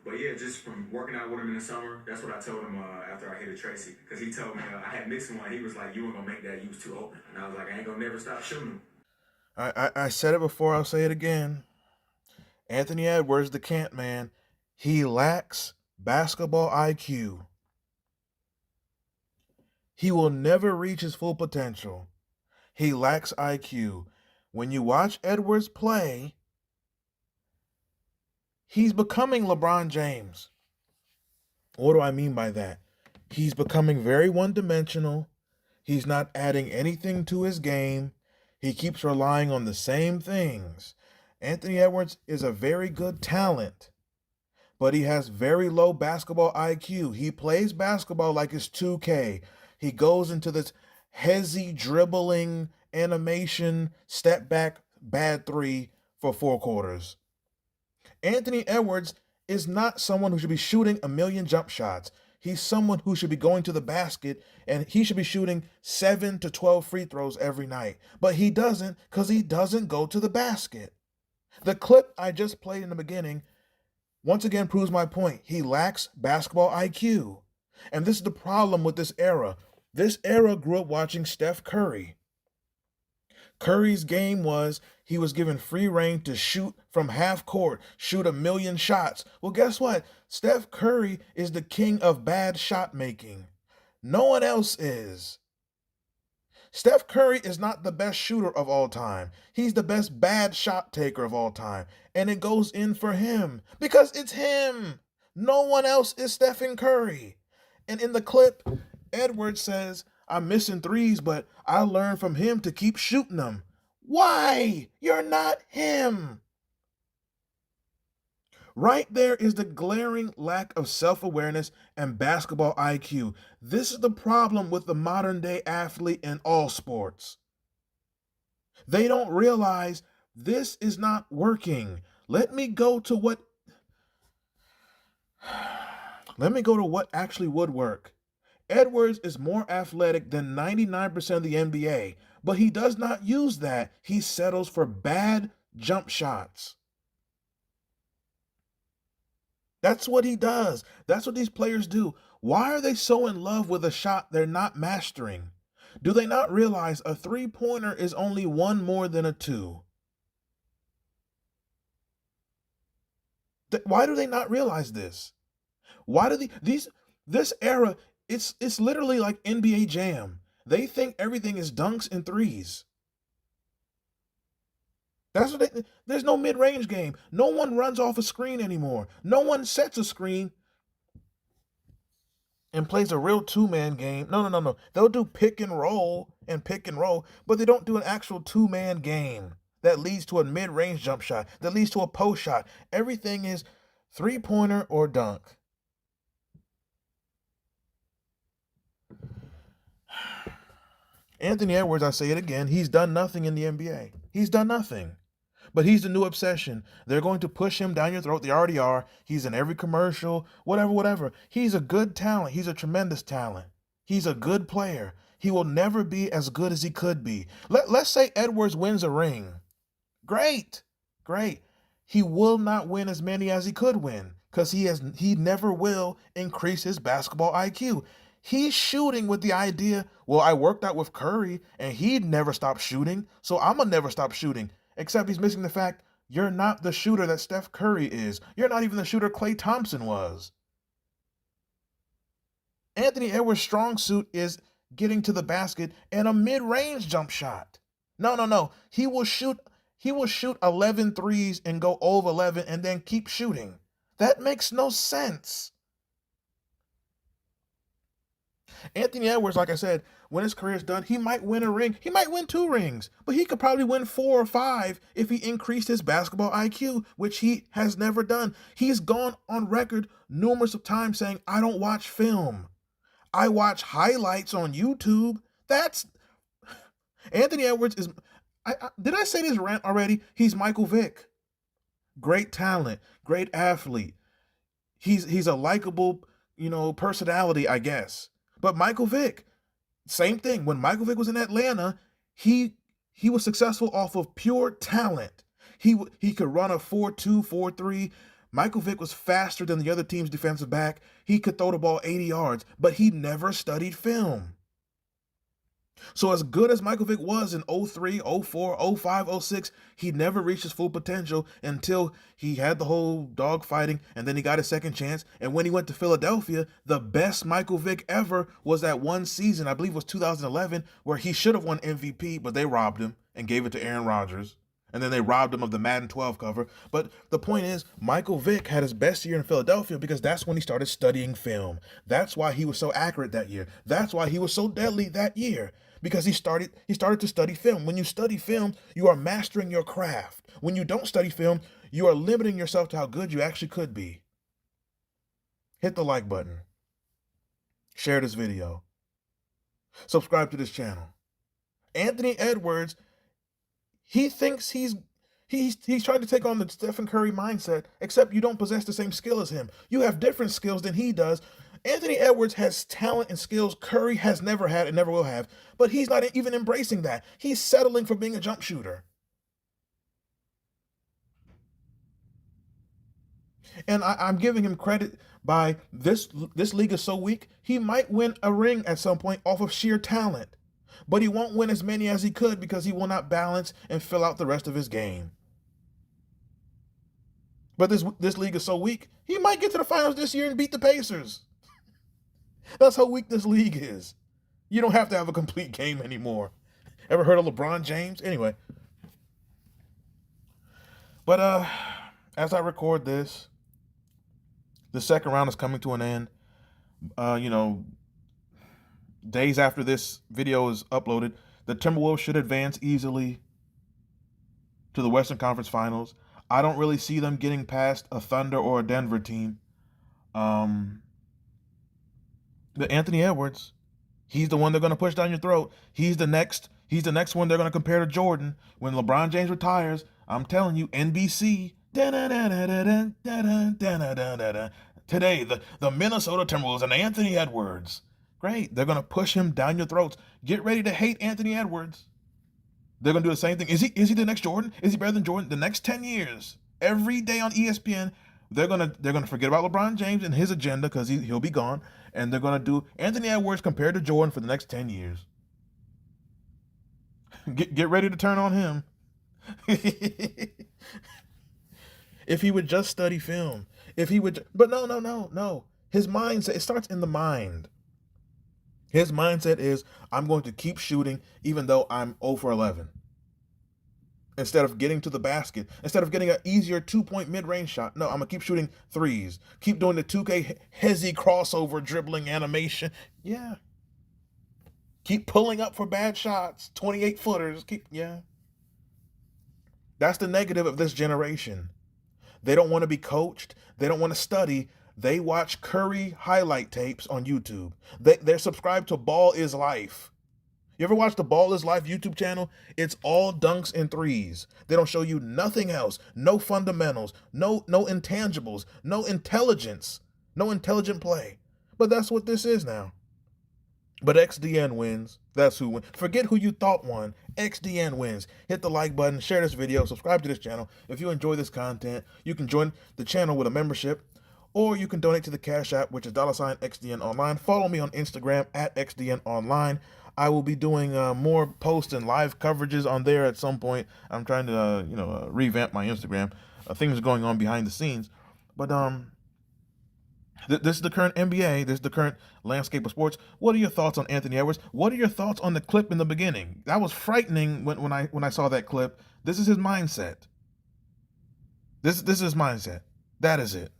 But yeah, just from working out with him in the summer, that's what I told him after I hit a Tracy. Because he told me I had mixed one. He was like, "You ain't gonna make that. You was too open." And I was like, "I ain't gonna never stop shooting him." I said it before, I'll say it again. Anthony Edwards, the Cant Man, he lacks basketball IQ. He will never reach his full potential. He lacks IQ. When you watch Edwards play, he's becoming LeBron James. What do I mean by that? He's becoming very one dimensional. He's not adding anything to his game. He keeps relying on the same things. Anthony Edwards is a very good talent, but he has very low basketball IQ. He plays basketball like it's 2K. He goes into this hezzy dribbling animation, step back, bad three for 4 quarters. Anthony Edwards is not someone who should be shooting a million jump shots. He's someone who should be going to the basket and he should be shooting 7 to 12 free throws every night. But he doesn't because he doesn't go to the basket. The clip I just played in the beginning once again proves my point. He lacks basketball IQ. And this is the problem with this era. This era grew up watching Steph Curry. Curry's game was he was given free reign to shoot from half court, shoot a million shots. Well, guess what? Steph Curry is the king of bad shot making. No one else is. Steph Curry is not the best shooter of all time. He's the best bad shot taker of all time. And it goes in for him because it's him. No one else is Stephen Curry. And in the clip, Edwards says, "I'm missing threes, but I learned from him to keep shooting them." Why? You're not him. Right there is the glaring lack of self awareness and basketball IQ. This is the problem with the modern day athlete in all sports. They don't realize this is not working. Let me go to what let me go to what actually would work. Edwards is more athletic than 99% of the NBA, but he does not use that. He settles for bad jump shots. That's what he does. That's what these players do. Why are they so in love with a shot they're not mastering? Do they not realize a three-pointer is only one more than a two? Why do they not realize this? Why do these this era it's literally like NBA Jam. They think everything is dunks and threes. There's no mid-range game. No one runs off a screen anymore. No one sets a screen and plays a real two-man game. No, no, no, no. They'll do pick and roll, but they don't do an actual two-man game that leads to a mid-range jump shot, that leads to a post shot. Everything is three-pointer or dunk. Anthony Edwards, I say it again, he's done nothing in the NBA. He's done nothing. But he's the new obsession. They're going to push him down your throat. They already are. He's in every commercial, whatever, whatever. He's a good talent. He's a tremendous talent. He's a good player. He will never be as good as he could be. Let's say Edwards wins a ring. Great. Great. He will not win as many as he could win because he never will increase his basketball IQ. He's shooting with the idea, well, I worked out with Curry and he'd never stop shooting, so I'm gonna never stop shooting. Except he's missing the fact you're not the shooter that Steph Curry is. You're not even the shooter Klay Thompson was. Anthony Edwards' strong suit is getting to the basket and a mid-range jump shot. No, no, no. He will shoot 11 threes and go over 11 and then keep shooting. That makes no sense. Anthony Edwards, like I said, when his career is done, he might win a ring. He might win 2 rings, but he could probably win 4 or 5 if he increased his basketball IQ, which he has never done. He's gone on record numerous of times saying, I don't watch film. I watch highlights on YouTube. That's Anthony Edwards is. Did I say this rant already? He's Michael Vick. Great talent, great athlete. He's a likable, personality, I guess. But Michael Vick, same thing. When Michael Vick was in Atlanta, he he was successful off of pure talent. He could run a 4-2, 4-3, Michael Vick was faster than the other team's defensive back. He could throw the ball 80 yards, but he never studied film. So as good as Michael Vick was in 03, 04, 05, 06, he never reached his full potential until he had the whole dog fighting, and then he got a second chance. And when he went to Philadelphia, the best Michael Vick ever was that one season, I believe it was 2011, where he should have won MVP, but they robbed him and gave it to Aaron Rodgers. And then they robbed him of the Madden 12 cover. But the point is, Michael Vick had his best year in Philadelphia because that's when he started studying film. That's why he was so accurate that year. That's why he was so deadly that year. Because he started to study film. When you study film, you are mastering your craft. When you don't study film, you are limiting yourself to how good you actually could be. Hit the like button. Share this video. Subscribe to this channel. Anthony Edwards, he thinks he's trying to take on the Stephen Curry mindset, except you don't possess the same skill as him. You have different skills than he does. Anthony Edwards has talent and skills Curry has never had and never will have, but he's not even embracing that. He's settling for being a jump shooter. And I'm giving him credit by this league is so weak, he might win a ring at some point off of sheer talent. But he won't win as many as he could because he will not balance and fill out the rest of his game. But this league is so weak, he might get to the finals this year and beat the Pacers. That's how weak this league is. You don't have to have a complete game anymore. Ever heard of LeBron James? Anyway. But as I record this, the second round is coming to an end. Days after this video is uploaded, the Timberwolves should advance easily to the Western Conference Finals. I don't really see them getting past a Thunder or a Denver team. But Anthony Edwards, he's the one they're going to push down your throat. He's the next one they're going to compare to Jordan. When LeBron James retires, I'm telling you, NBC. Today, the Minnesota Timberwolves and Anthony Edwards. Great. They're going to push him down your throats. Get ready to hate Anthony Edwards. They're going to do the same thing. Is he the next Jordan? Is he better than Jordan? The next 10 years, every day on ESPN, they're gonna forget about LeBron James and his agenda because he'll be gone, and they're gonna do Anthony Edwards compared to Jordan for the next 10 years. Get ready to turn on him. If he would just study film, but no. His mindset, it starts in the mind. His mindset is, I'm going to keep shooting even though I'm 0 for 11. Instead of getting to the basket, instead of getting an easier 2-point mid-range shot, no, I'm going to keep shooting threes. Keep doing the 2K hezzy crossover dribbling animation. Yeah. Keep pulling up for bad shots, 28-footers. That's the negative of this generation. They don't want to be coached. They don't want to study. They watch Curry highlight tapes on YouTube. They're subscribed to Ball is Life. You ever watch the Ball is Life YouTube channel? It's all dunks and threes. They don't show you nothing else. No fundamentals, no intangibles, no intelligence, no intelligent play. But that's what this is now. But XDN wins. That's who wins. Forget who you thought won. XDN wins. Hit the like button, share this video, subscribe to this channel. If you enjoy this content, you can join the channel with a membership, or you can donate to the Cash App, which is $XDN Online. Follow me on Instagram at XDN Online. I will be doing more posts and live coverages on there at some point. I'm trying to, revamp my Instagram. Things are going on behind the scenes. But this is the current NBA. This is the current landscape of sports. What are your thoughts on Anthony Edwards? What are your thoughts on the clip in the beginning? That was frightening when I saw that clip. This is his mindset. This is his mindset. That is it.